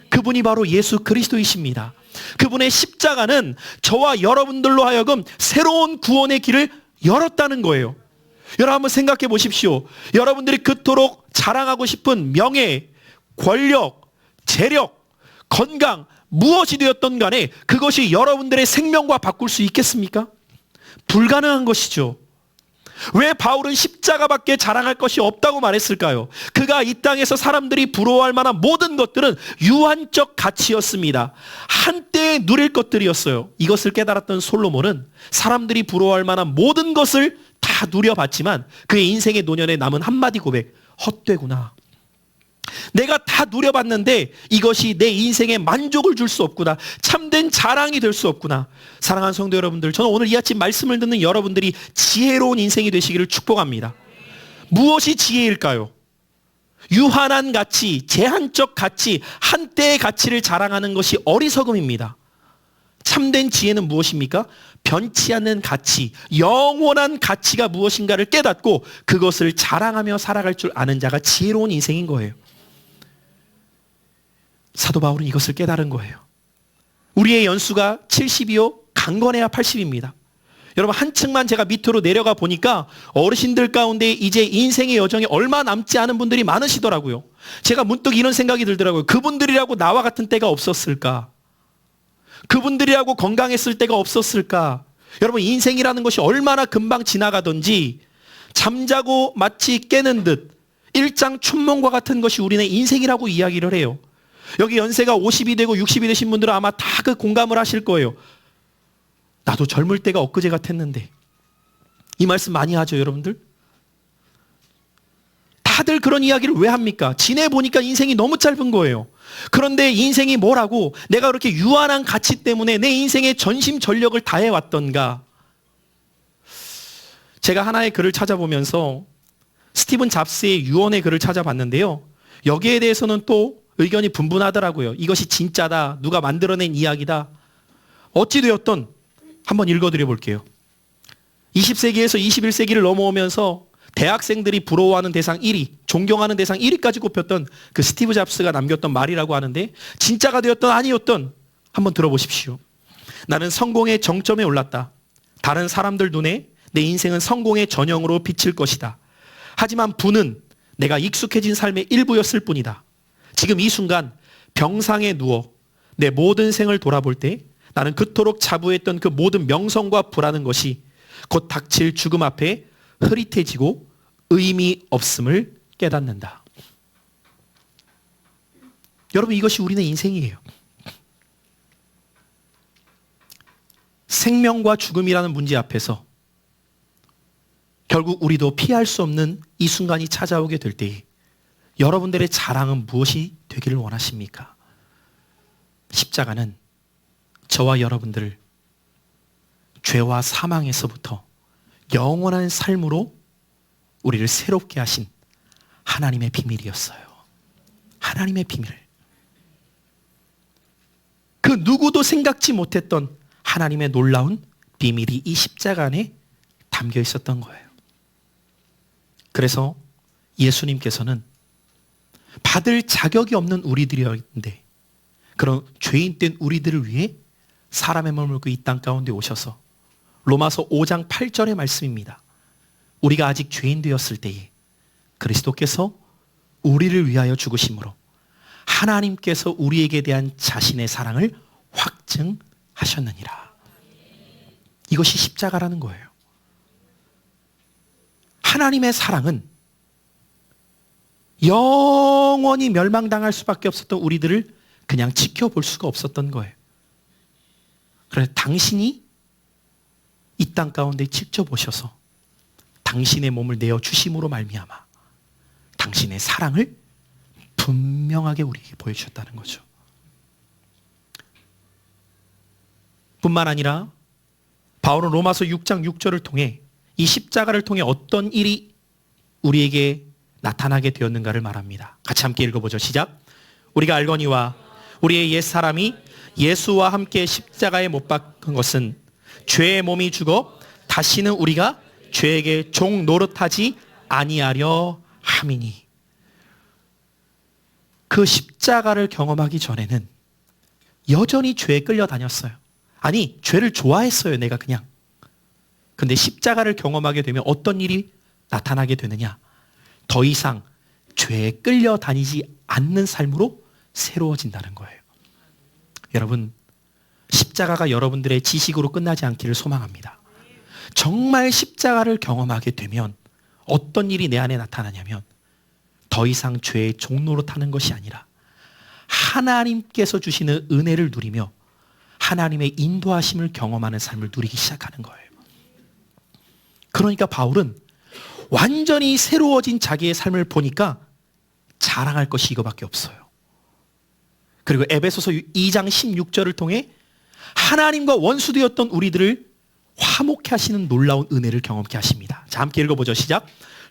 그분이 바로 예수 그리스도이십니다. 그분의 십자가는 저와 여러분들로 하여금 새로운 구원의 길을 열었다는 거예요. 여러분, 한번 생각해 보십시오. 여러분들이 그토록 자랑하고 싶은 명예, 권력, 재력, 건강, 무엇이 되었던 간에 그것이 여러분들의 생명과 바꿀 수 있겠습니까? 불가능한 것이죠. 왜 바울은 십자가밖에 자랑할 것이 없다고 말했을까요? 그가 이 땅에서 사람들이 부러워할 만한 모든 것들은 유한적 가치였습니다. 한때에 누릴 것들이었어요. 이것을 깨달았던 솔로몬은 사람들이 부러워할 만한 모든 것을 다 누려봤지만 그의 인생의 노년에 남은 한마디 고백, 헛되구나. 내가 다 누려봤는데 이것이 내 인생에 만족을 줄 수 없구나. 참된 자랑이 될 수 없구나. 사랑하는 성도 여러분들, 저는 오늘 이 아침 말씀을 듣는 여러분들이 지혜로운 인생이 되시기를 축복합니다. 무엇이 지혜일까요? 유한한 가치, 제한적 가치, 한때의 가치를 자랑하는 것이 어리석음입니다. 참된 지혜는 무엇입니까? 변치 않는 가치, 영원한 가치가 무엇인가를 깨닫고 그것을 자랑하며 살아갈 줄 아는 자가 지혜로운 인생인 거예요. 사도 바울은 이것을 깨달은 거예요. 우리의 연수가 70이요, 강건해야 80입니다. 여러분, 한층만 제가 밑으로 내려가 보니까 어르신들 가운데 이제 인생의 여정이 얼마 남지 않은 분들이 많으시더라고요. 제가 문득 이런 생각이 들더라고요. 그분들이라고 나와 같은 때가 없었을까? 그분들이라고 건강했을 때가 없었을까? 여러분, 인생이라는 것이 얼마나 금방 지나가던지 잠자고 마치 깨는 듯 일장춘몽과 같은 것이 우리는 인생이라고 이야기를 해요. 여기 연세가 50이 되고 60이 되신 분들은 아마 다 그 공감을 하실 거예요. 나도 젊을 때가 엊그제 같았는데. 이 말씀 많이 하죠, 여러분들? 다들 그런 이야기를 왜 합니까? 지내보니까 인생이 너무 짧은 거예요. 그런데 인생이 뭐라고 내가 그렇게 유한한 가치 때문에 내 인생에 전심전력을 다해왔던가. 제가 하나의 글을 찾아보면서 스티븐 잡스의 유언의 글을 찾아봤는데요. 여기에 대해서는 또 의견이 분분하더라고요. 이것이 진짜다, 누가 만들어낸 이야기다. 어찌되었던 한번 읽어드려 볼게요. 20세기에서 21세기를 넘어오면서 대학생들이 부러워하는 대상 1위, 존경하는 대상 1위까지 꼽혔던 그 스티브 잡스가 남겼던 말이라고 하는데, 진짜가 되었던 아니었던 한번 들어보십시오. 나는 성공의 정점에 올랐다. 다른 사람들 눈에 내 인생은 성공의 전형으로 비칠 것이다. 하지만 부는 내가 익숙해진 삶의 일부였을 뿐이다. 지금 이 순간 병상에 누워 내 모든 생을 돌아볼 때 나는 그토록 자부했던 그 모든 명성과 부라는 것이 곧 닥칠 죽음 앞에 흐릿해지고 의미 없음을 깨닫는다. 여러분, 이것이 우리의 인생이에요. 생명과 죽음이라는 문제 앞에서 결국 우리도 피할 수 없는 이 순간이 찾아오게 될 때에 여러분들의 자랑은 무엇이 되기를 원하십니까? 십자가는 저와 여러분들을 죄와 사망에서부터 영원한 삶으로 우리를 새롭게 하신 하나님의 비밀이었어요. 하나님의 비밀. 그 누구도 생각지 못했던 하나님의 놀라운 비밀이 이 십자가 안에 담겨 있었던 거예요. 그래서 예수님께서는 받을 자격이 없는 우리들이었는데 그런 죄인된 우리들을 위해 사람의 몸을 입고 이 땅 가운데 오셔서, 로마서 5장 8절의 말씀입니다. 우리가 아직 죄인 되었을 때에 그리스도께서 우리를 위하여 죽으심으로 하나님께서 우리에게 대한 자신의 사랑을 확증하셨느니라. 이것이 십자가라는 거예요. 하나님의 사랑은 영원히 멸망당할 수밖에 없었던 우리들을 그냥 지켜볼 수가 없었던 거예요. 그래서 당신이 이 땅 가운데 직접 오셔서 당신의 몸을 내어 주심으로 말미암아 당신의 사랑을 분명하게 우리에게 보여주셨다는 거죠. 뿐만 아니라 바울은 로마서 6장 6절을 통해 이 십자가를 통해 어떤 일이 우리에게 나타나게 되었는가를 말합니다. 같이 함께 읽어보죠. 시작. 우리가 알거니와 우리의 옛사람이 예수와 함께 십자가에 못 박은 것은 죄의 몸이 죽어 다시는 우리가 죄에게 종 노릇하지 아니하려 함이니. 그 십자가를 경험하기 전에는 여전히 죄에 끌려다녔어요. 아니, 죄를 좋아했어요, 내가 그냥. 근데 십자가를 경험하게 되면 어떤 일이 나타나게 되느냐? 더 이상 죄에 끌려다니지 않는 삶으로 새로워진다는 거예요. 여러분, 십자가가 여러분들의 지식으로 끝나지 않기를 소망합니다. 정말 십자가를 경험하게 되면 어떤 일이 내 안에 나타나냐면 더 이상 죄의 종로로 타는 것이 아니라 하나님께서 주시는 은혜를 누리며 하나님의 인도하심을 경험하는 삶을 누리기 시작하는 거예요. 그러니까 바울은 완전히 새로워진 자기의 삶을 보니까 자랑할 것이 이거밖에 없어요. 그리고 에베소서 2장 16절을 통해 하나님과 원수되었던 우리들을 화목케 하시는 놀라운 은혜를 경험케 하십니다. 자, 함께 읽어보죠. 시작.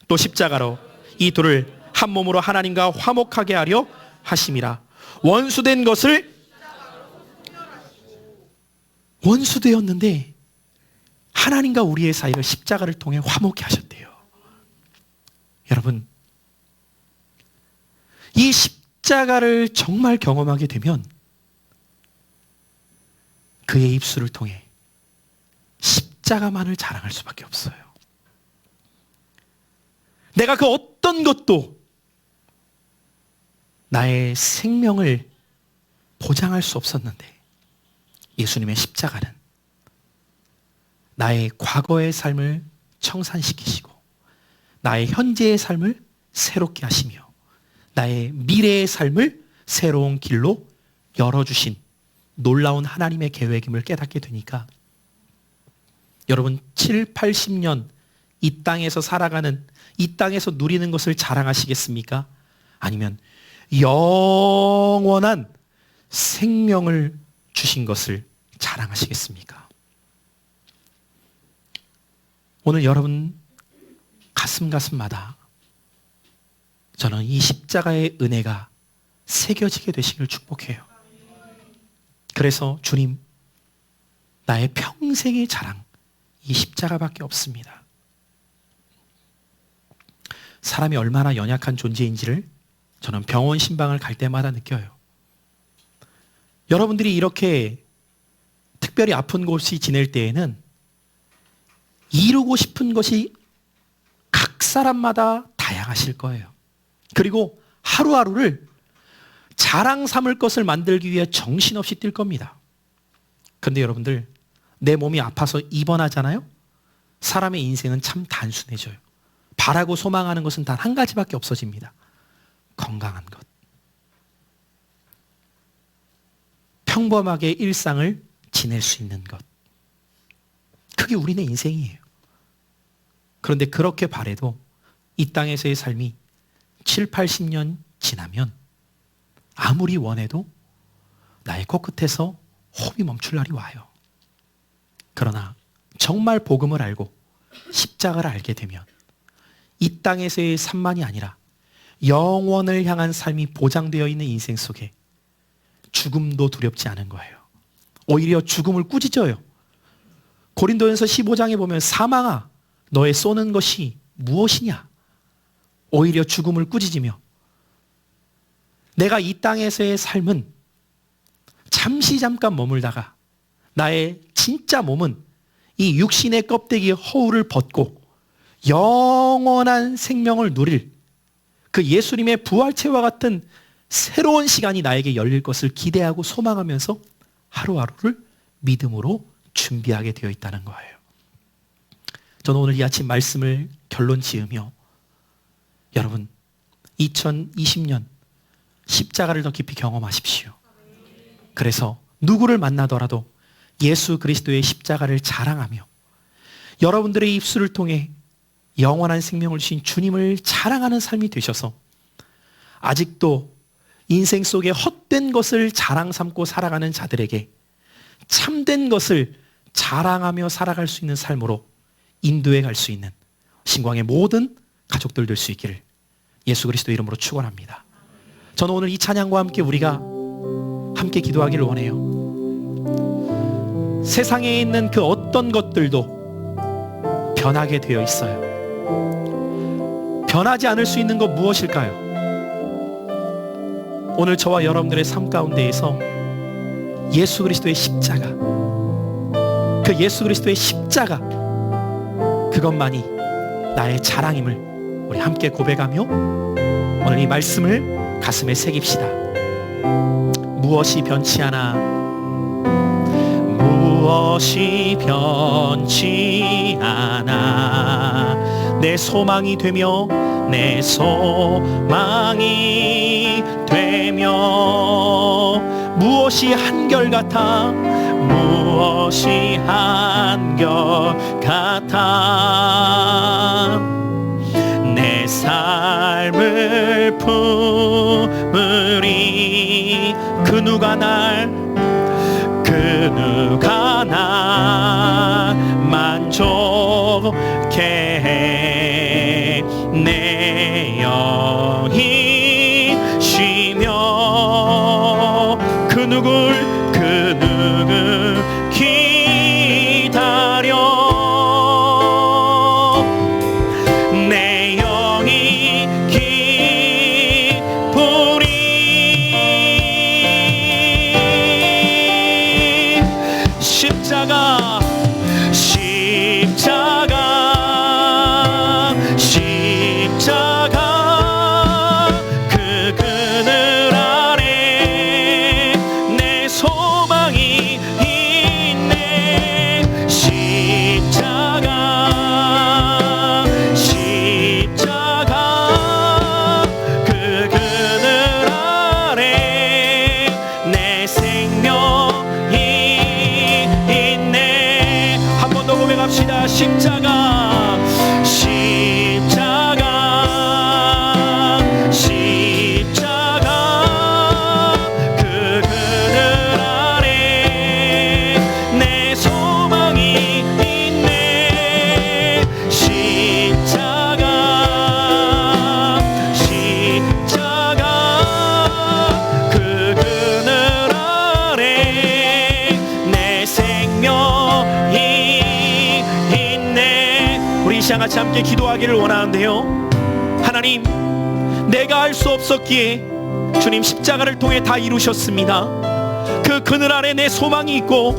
또 십자가로 이 둘을 한 몸으로 하나님과 화목하게 하려 하심이라. 원수된 것을, 원수되었는데 하나님과 우리의 사이를 십자가를 통해 화목케 하셨대요. 여러분, 이 십자가를 정말 경험하게 되면 그의 입술을 통해 십자가만을 자랑할 수밖에 없어요. 내가 그 어떤 것도 나의 생명을 보장할 수 없었는데 예수님의 십자가는 나의 과거의 삶을 청산시키시고 나의 현재의 삶을 새롭게 하시며 나의 미래의 삶을 새로운 길로 열어주신 놀라운 하나님의 계획임을 깨닫게 되니까 여러분 7, 80년 이 땅에서 살아가는, 이 땅에서 누리는 것을 자랑하시겠습니까? 아니면 영원한 생명을 주신 것을 자랑하시겠습니까? 오늘 여러분 가슴마다 저는 이 십자가의 은혜가 새겨지게 되시길 축복해요. 그래서 주님, 나의 평생의 자랑, 이 십자가밖에 없습니다. 사람이 얼마나 연약한 존재인지를 저는 병원 신방을 갈 때마다 느껴요. 여러분들이 이렇게 특별히 아픈 곳이 지낼 때에는 이루고 싶은 것이 각 사람마다 다양하실 거예요. 그리고 하루하루를 자랑 삼을 것을 만들기 위해 정신없이 뛸 겁니다. 그런데 여러분들, 내 몸이 아파서 입원하잖아요? 사람의 인생은 참 단순해져요. 바라고 소망하는 것은 단 한 가지밖에 없어집니다. 건강한 것. 평범하게 일상을 지낼 수 있는 것. 그게 우리네 인생이에요. 그런데 그렇게 바래도 이 땅에서의 삶이 7, 80년 지나면 아무리 원해도 나의 코끝에서 호흡이 멈출 날이 와요. 그러나 정말 복음을 알고 십자가를 알게 되면 이 땅에서의 삶만이 아니라 영원을 향한 삶이 보장되어 있는 인생 속에 죽음도 두렵지 않은 거예요. 오히려 죽음을 꾸짖어요. 고린도전서 15장에 보면 사망아 너의 쏘는 것이 무엇이냐? 오히려 죽음을 꾸짖으며 내가 이 땅에서의 삶은 잠깐 머물다가 나의 진짜 몸은 이 육신의 껍데기의 허울을 벗고 영원한 생명을 누릴 그 예수님의 부활체와 같은 새로운 시간이 나에게 열릴 것을 기대하고 소망하면서 하루하루를 믿음으로 준비하게 되어 있다는 거예요. 저는 오늘 이 아침 말씀을 결론 지으며 여러분 2020년 십자가를 더 깊이 경험하십시오. 그래서 누구를 만나더라도 예수 그리스도의 십자가를 자랑하며 여러분들의 입술을 통해 영원한 생명을 주신 주님을 자랑하는 삶이 되셔서 아직도 인생 속에 헛된 것을 자랑 삼고 살아가는 자들에게 참된 것을 자랑하며 살아갈 수 있는 삶으로 인도해 갈 수 있는 신광의 모든 가족들 될 수 있기를 예수 그리스도 이름으로 축원합니다. 저는 오늘 이 찬양과 함께 우리가 함께 기도하기를 원해요. 세상에 있는 그 어떤 것들도 변하게 되어 있어요. 변하지 않을 수 있는 것 무엇일까요? 오늘 저와 여러분들의 삶 가운데에서 예수 그리스도의 십자가, 그 예수 그리스도의 십자가, 그것만이 나의 자랑임을 우리 함께 고백하며 오늘 이 말씀을 가슴에 새깁시다. 무엇이 변치 않아, 무엇이 변치 않아, 내 소망이 되며 내 소망이 되며 무엇이 한결같아, 무엇이 한결같아, 내 삶을 품으리 그 누가 날 만족해 해. 내 영이 쉬며 그 누구 기다려 내 영이 기쁘리. 십자가 그 그늘 아래 내 소망이 있네. 십자가 그 그늘 아래 내 생명이 있네. 한 번 더 고백합시다. 십자가 그 그늘 아래 내 소망이 있네. 십자가 그 그늘 아래 내 생명 시간 같이 함께 기도하기를 원하는데요. 하나님, 내가 할 수 없었기에 주님 십자가를 통해 다 이루셨습니다. 그 그늘 아래 내 소망이 있고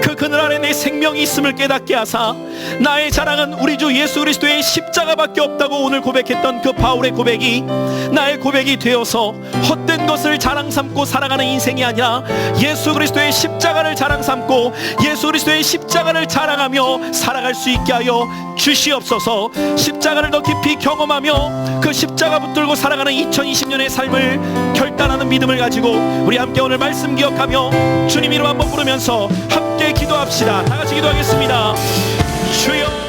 그 그늘 아래 내 생명이 있음을 깨닫게 하사 나의 자랑은 우리 주 예수 그리스도의 십자가밖에 없다고 오늘 고백했던 그 바울의 고백이 나의 고백이 되어서 헛된 것을 자랑 삼고 살아가는 인생이 아니라 예수 그리스도의 십자가를 자랑 삼고 예수 그리스도의 십자가를 자랑하며 살아갈 수 있게 하여 주시옵소서. 십자가를 더 깊이 경험하며 그 십자가 붙들고 살아가는 2020년의 삶을 결단하는 믿음을 가지고 우리 함께 오늘 말씀 기억하며 주님 이름 한번 부르면서 함께 기도합시다. 다 같이 기도하겠습니다. 주여.